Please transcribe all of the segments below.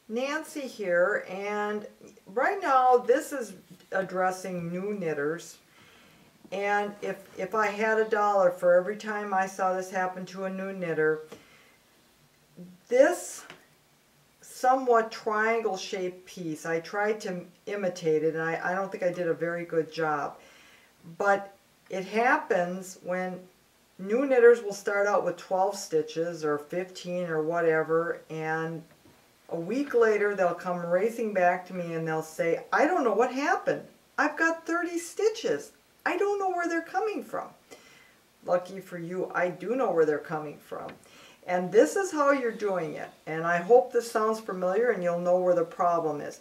Nancy here, and right now this is addressing new knitters. And if I had $1 for every time I saw this happen to a new knitter, this somewhat triangle shaped piece, I tried to imitate it, and I don't think I did a very good job. But it happens when new knitters will start out with 12 stitches or 15 or whatever, and a week later they'll come racing back to me and they'll say, I don't know what happened. I've got 30 stitches. I don't know where they're coming from. Lucky for you, I do know where they're coming from. And this is how you're doing it. And I hope this sounds familiar and you'll know where the problem is.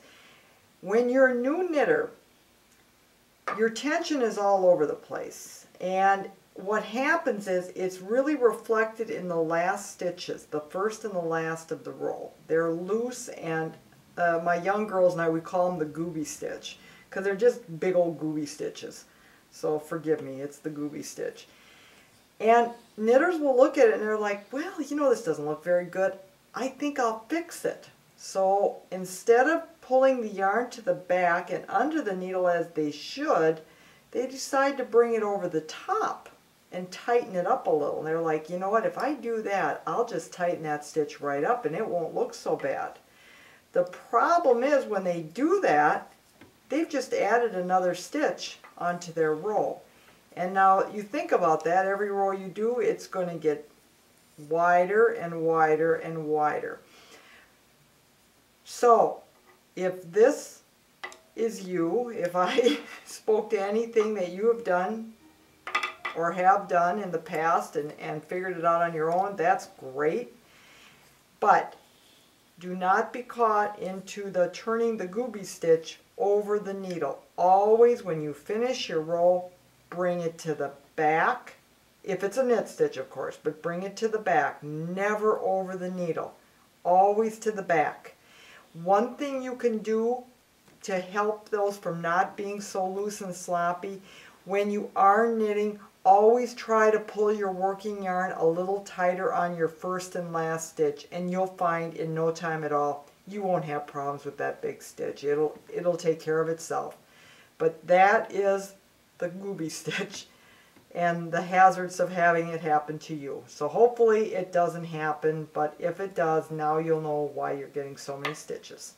When you're a new knitter, your tension is all over the place. And what happens is it's really reflected in the last stitches, the first and the last of the row. They're loose, and my young girls and I, we call them the goobie stitch because they're just big old goobie stitches. So forgive me, it's the goobie stitch. And knitters will look at it and they're like, well, you know, this doesn't look very good. I think I'll fix it. So instead of pulling the yarn to the back and under the needle as they should, they decide to bring it over the top and tighten it up a little. And they're like, you know what, if I do that, I'll just tighten that stitch right up and it won't look so bad. The problem is when they do that, they've just added another stitch onto their row. And now you think about that, every row you do, it's going to get wider and wider and wider. So if this is you, if I spoke to anything that you have done or have done in the past and figured it out on your own, that's great. But do not be caught into the turning the goobie stitch over the needle. Always when you finish your row, bring it to the back. If it's a knit stitch, of course, but bring it to the back. Never over the needle. Always to the back. One thing you can do to help those from not being so loose and sloppy, when you are knitting, always try to pull your working yarn a little tighter on your first and last stitch, and you'll find in no time at all you won't have problems with that big stitch. It'll take care of itself. But that is the goobie stitch and the hazards of having it happen to you. So hopefully it doesn't happen, but if it does, now you'll know why you're getting so many stitches.